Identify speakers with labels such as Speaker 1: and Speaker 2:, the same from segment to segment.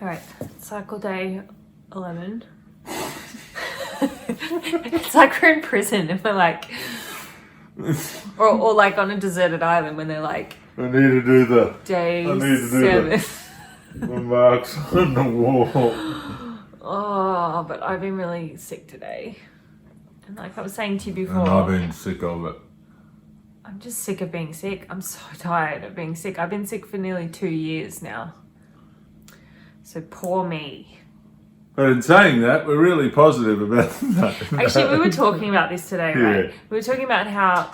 Speaker 1: All right, cycle day 11. It's like we're in prison and we're like, or like on a deserted island when they're like,
Speaker 2: I need to do the
Speaker 1: day
Speaker 2: I need to do
Speaker 1: 7.
Speaker 2: the marks on the wall.
Speaker 1: Oh, but I've been really sick today. And like I was saying to you before,
Speaker 2: And I've been sick of it.
Speaker 1: I'm just sick of being sick. I'm so tired of being sick. I've been sick for nearly 2 years now. So poor me.
Speaker 2: But in saying that, we're really positive about that.
Speaker 1: Actually, we were talking about this today, right?
Speaker 2: Yeah.
Speaker 1: We were talking about how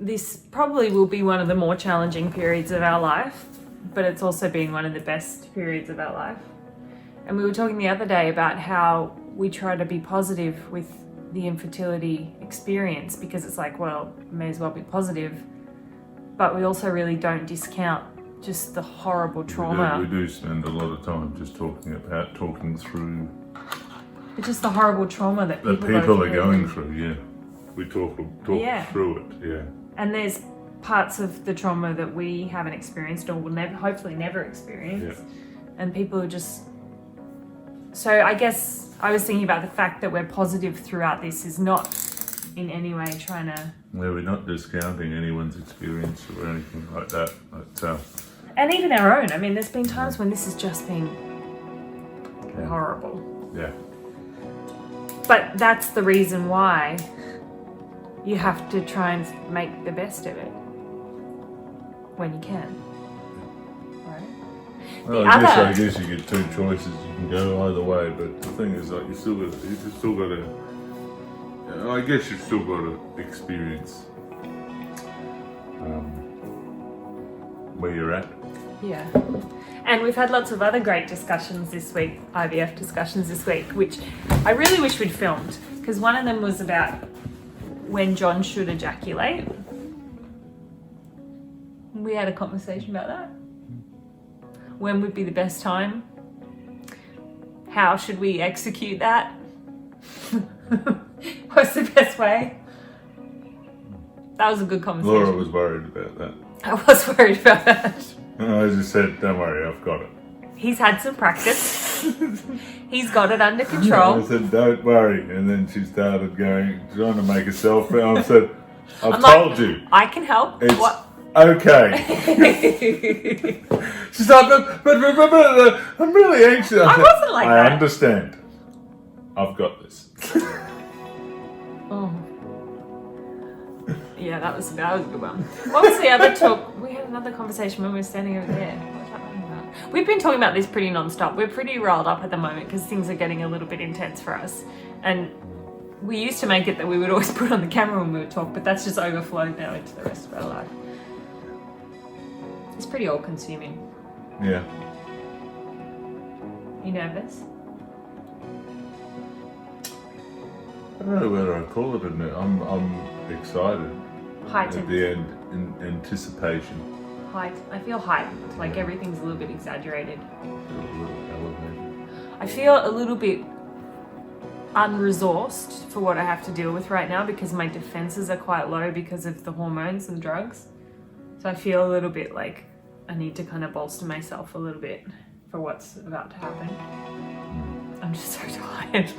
Speaker 1: this probably will be one of the more challenging periods of our life, but it's also been one of the best periods of our life. And we were talking the other day about how we try to be positive with the infertility experience because it's like, well, may as well be positive. But we also really don't discount just the horrible trauma.
Speaker 2: We do spend a lot of time just talking through
Speaker 1: But just the horrible trauma that people
Speaker 2: are going through, yeah. We talk through it, yeah.
Speaker 1: And there's parts of the trauma that we haven't experienced or will hopefully never experience.
Speaker 2: Yeah.
Speaker 1: And people are just... So I guess I was thinking about the fact that we're positive throughout this is not in any way trying to...
Speaker 2: Yeah, we're not discounting anyone's experience or anything like that. But,
Speaker 1: and even our own. I mean, there's been times when this has just been horrible.
Speaker 2: Yeah.
Speaker 1: But that's the reason why you have to try and make the best of it when you can. Right?
Speaker 2: Well, I guess you get two choices. You can go either way, but the thing is, like, you've still got to. I guess you've still got to experience where you're at.
Speaker 1: Yeah. And we've had lots of other great discussions this week, IVF discussions this week, which I really wish we'd filmed, because one of them was about when Jon should ejaculate. We had a conversation about that. When would be the best time? How should we execute that? What's the best way? That was a good conversation.
Speaker 2: Laura was worried about that.
Speaker 1: I was worried about that.
Speaker 2: I just said, don't worry, I've got it.
Speaker 1: He's had some practice. He's got it under control.
Speaker 2: I said, don't worry. And then she started trying to make herself feel. I said, I've
Speaker 1: I'm
Speaker 2: told you.
Speaker 1: I can help.
Speaker 2: It's
Speaker 1: What?
Speaker 2: okay. She's like, but I'm really anxious.
Speaker 1: I wasn't like
Speaker 2: I
Speaker 1: that.
Speaker 2: understand. I've got this.
Speaker 1: Oh. Yeah, that was a good one. What was the other talk? We had another conversation when we were standing over there. What was that one about? We've been talking about this pretty non-stop. We're pretty riled up at the moment because things are getting a little bit intense for us. And we used to make it that we would always put on the camera when we would talk, but that's just overflowed now into the rest of our life. It's pretty all-consuming.
Speaker 2: Yeah.
Speaker 1: You nervous?
Speaker 2: I don't know whether I call it a I'm excited.
Speaker 1: Heightened.
Speaker 2: At the end, in anticipation.
Speaker 1: I feel heightened, like everything's a little bit exaggerated.
Speaker 2: A little elevated.
Speaker 1: I feel a little bit unresourced for what I have to deal with right now because my defenses are quite low because of the hormones and drugs. So I feel a little bit like I need to kind of bolster myself a little bit for what's about to happen. I'm just so tired.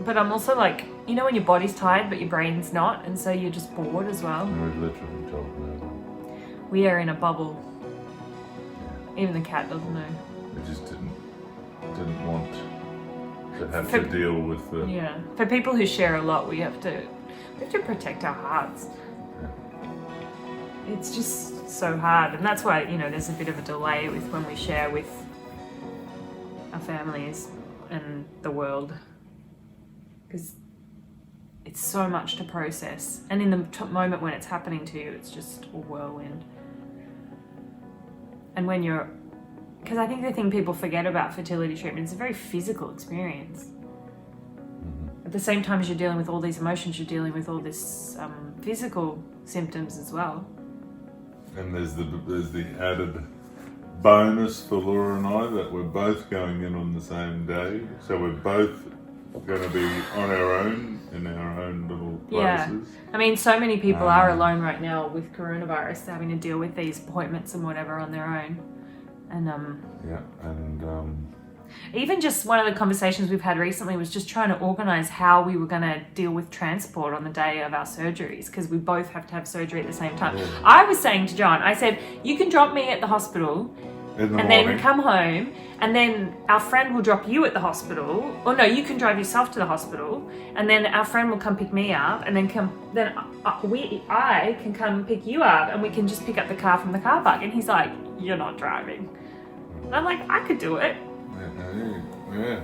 Speaker 1: But I'm also like, you know when your body's tired but your brain's not, and so you're just bored as well.
Speaker 2: We've literally talked about it.
Speaker 1: We are in a bubble. Even the cat doesn't know.
Speaker 2: We just didn't want to have to deal with the...
Speaker 1: Yeah. For people who share a lot, we have to protect our hearts. It's just so hard, and that's why, there's a bit of a delay with when we share with our families and the world, because it's so much to process, and in the moment when it's happening to you, it's just a whirlwind. And when because I think the thing people forget about fertility treatment is a very physical experience. At the same time as you're dealing with all these emotions, you're dealing with all this physical symptoms as well.
Speaker 2: And there's the added bonus for Laura and I that we're both going in on the same day, so we're both going to be on our own in our own little places.
Speaker 1: Yeah, I mean, so many people are alone right now with coronavirus, having to deal with these appointments and whatever on their own, And
Speaker 2: Yeah, and
Speaker 1: even just one of the conversations we've had recently was just trying to organise how we were going to deal with transport on the day of our surgeries, because we both have to have surgery at the same time.
Speaker 2: Yeah.
Speaker 1: I was saying to John, I said, you can drop me at the hospital
Speaker 2: in the
Speaker 1: and
Speaker 2: morning.
Speaker 1: then come home, and then our friend will drop you at the hospital. Or no, you can drive yourself to the hospital, and then our friend will come pick me up, and then I can come pick you up, and we can just pick up the car from the car park. And he's like, you're not driving. And I'm like, I could do it.
Speaker 2: Yeah.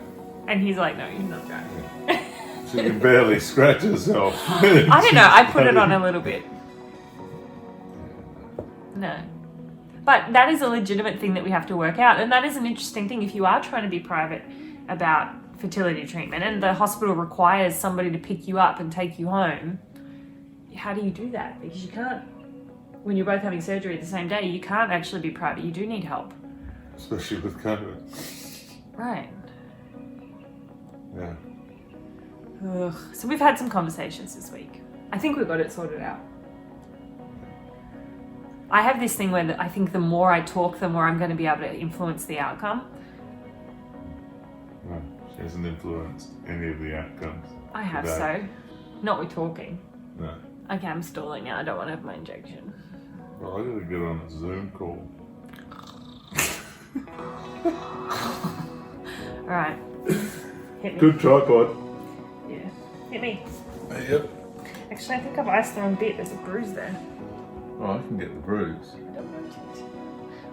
Speaker 1: And he's like, no, you're not driving.
Speaker 2: Yeah. She can barely scratch herself.
Speaker 1: I don't know, I put it on a little bit. No. But that is a legitimate thing that we have to work out. And that is an interesting thing if you are trying to be private about fertility treatment and the hospital requires somebody to pick you up and take you home. How do you do that? Because you can't, when you're both having surgery at the same day, you can't actually be private. You do need help.
Speaker 2: Especially with COVID.
Speaker 1: Right.
Speaker 2: Yeah.
Speaker 1: Ugh. So we've had some conversations this week. I think we've got it sorted out. I have this thing where I think the more I talk, the more I'm going to be able to influence the outcome.
Speaker 2: No, she hasn't influenced any of the outcomes.
Speaker 1: I have
Speaker 2: today.
Speaker 1: so. Not with talking.
Speaker 2: No.
Speaker 1: Okay, I'm stalling now. I don't want to have my injection.
Speaker 2: Well, I gotta get on a Zoom call.
Speaker 1: Alright. Hit me.
Speaker 2: Good tripod.
Speaker 1: Yeah. Hit me.
Speaker 2: Yep.
Speaker 1: Actually, I think I've iced the wrong bit. There's a bruise there.
Speaker 2: Oh, I can get the bruise.
Speaker 1: I don't want it.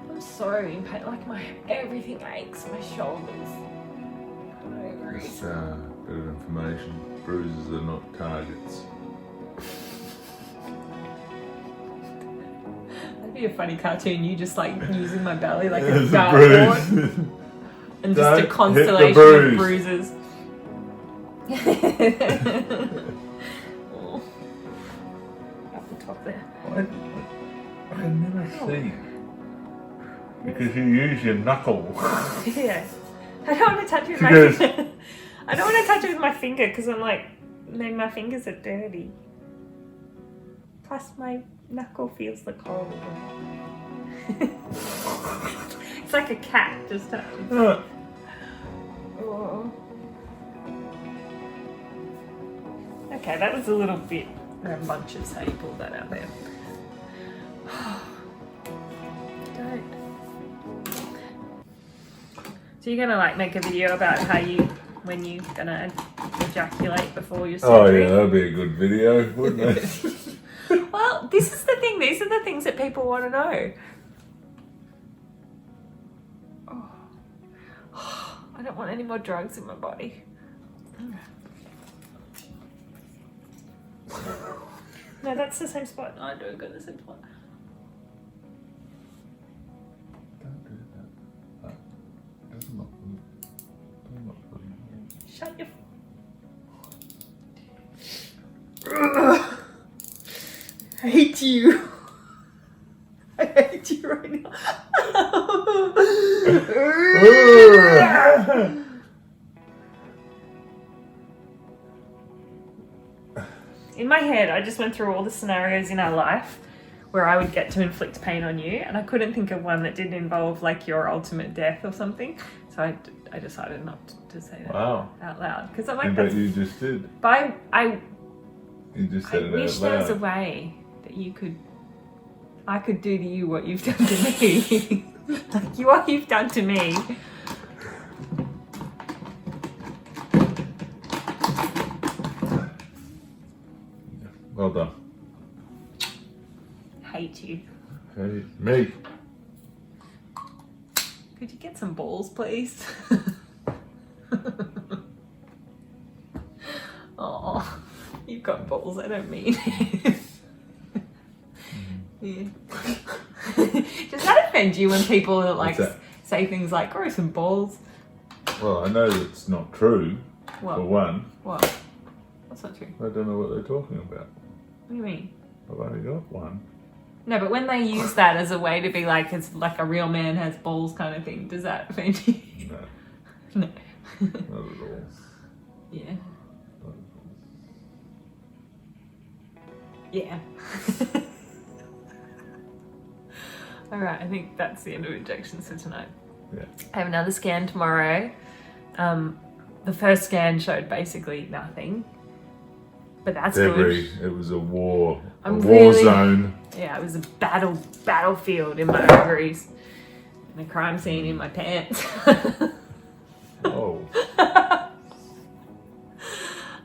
Speaker 1: I'm so in pain. Like everything aches. My shoulders. My ovaries.
Speaker 2: Just bit of information. Bruises are not targets.
Speaker 1: That'd be a funny cartoon. You just like using my belly like a
Speaker 2: There's a
Speaker 1: dartboard.
Speaker 2: bruise.
Speaker 1: And just a
Speaker 2: Don't
Speaker 1: constellation
Speaker 2: hit the
Speaker 1: of
Speaker 2: bruise.
Speaker 1: bruises. Oh. Up the top there.
Speaker 2: I can never see. Because you use your knuckle.
Speaker 1: Yeah. I don't want to touch it with my
Speaker 2: Because-
Speaker 1: finger. I don't want to touch it with my finger because I'm like, maybe my fingers are dirty. Plus my knuckle feels like horrible. It's like a cat just touching. Oh. Okay, that was a little bit rambunctious how you pulled that out there. Don't. So you're gonna like make a video about how when you're gonna ejaculate before your
Speaker 2: Oh
Speaker 1: surgery?
Speaker 2: yeah, that'd be a good video, wouldn't it?
Speaker 1: Well, this is the thing. These are the things that people want to know. Oh. I don't want any more drugs in my body. No, that's the same spot. No, I do go to the same spot.
Speaker 2: Don't do that. That's not good. I'm not good.
Speaker 1: Shut your... I hate you. I hate you right now. In my head, I just went through all the scenarios in our life where I would get to inflict pain on you, and I couldn't think of one that didn't involve like your ultimate death or something. So I decided not to say that
Speaker 2: Wow.
Speaker 1: out loud because I'm
Speaker 2: I
Speaker 1: like,
Speaker 2: bet
Speaker 1: that's,
Speaker 2: you just did.
Speaker 1: but
Speaker 2: You just
Speaker 1: I
Speaker 2: said it
Speaker 1: wish
Speaker 2: out
Speaker 1: there was a
Speaker 2: loud.
Speaker 1: way that I could do to you what you've done to me. Like what you've done to me.
Speaker 2: Well done.
Speaker 1: Hate you.
Speaker 2: Hey, me.
Speaker 1: Could you get some balls, please? Oh, you've got balls. I don't mean it. Yeah. Does that offend you when people like
Speaker 2: What's that?
Speaker 1: say things like "grow some balls"?
Speaker 2: Well, I know it's not true,
Speaker 1: What?
Speaker 2: for one.
Speaker 1: What? That's not true.
Speaker 2: I don't know what they're talking about.
Speaker 1: What do you mean?
Speaker 2: I've only got one.
Speaker 1: No, but when they use that as a way to be like, it's like a real man has balls kind of thing, does that offend you?
Speaker 2: No,
Speaker 1: No.
Speaker 2: not at all.
Speaker 1: Yeah.
Speaker 2: Not at all.
Speaker 1: Yeah. All right, I think that's the end of injections for tonight.
Speaker 2: Yeah.
Speaker 1: I have another scan tomorrow. The first scan showed basically nothing, but that's
Speaker 2: Debris.
Speaker 1: good.
Speaker 2: It was a war
Speaker 1: really-
Speaker 2: zone.
Speaker 1: Yeah, it was a battlefield in my ovaries, and a crime scene in my pants.
Speaker 2: Oh.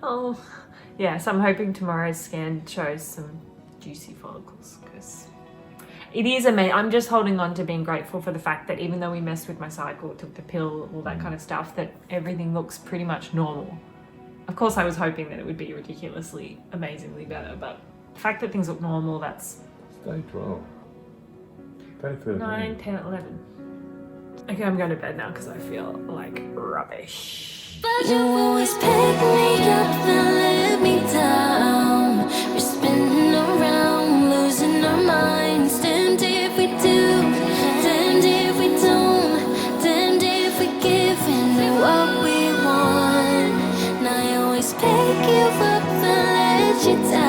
Speaker 1: Oh, yeah. So I'm hoping tomorrow's scan shows some juicy follicles because it is amazing. I'm just holding on to being grateful for the fact that even though we messed with my cycle, took the pill, all that kind of stuff, that everything looks pretty much normal. Of course, I was hoping that it would be ridiculously, amazingly better, but the fact that things look normal, that's
Speaker 2: Day 12. Day 13.
Speaker 1: 9, 10, 11. Okay, I'm going to bed now because I feel like rubbish.
Speaker 3: But you always pick me up and let me down. We're spinning around, losing our minds. Damned if we do, damned if we don't, damned if we give in what we want. And I always pick you up and let you down.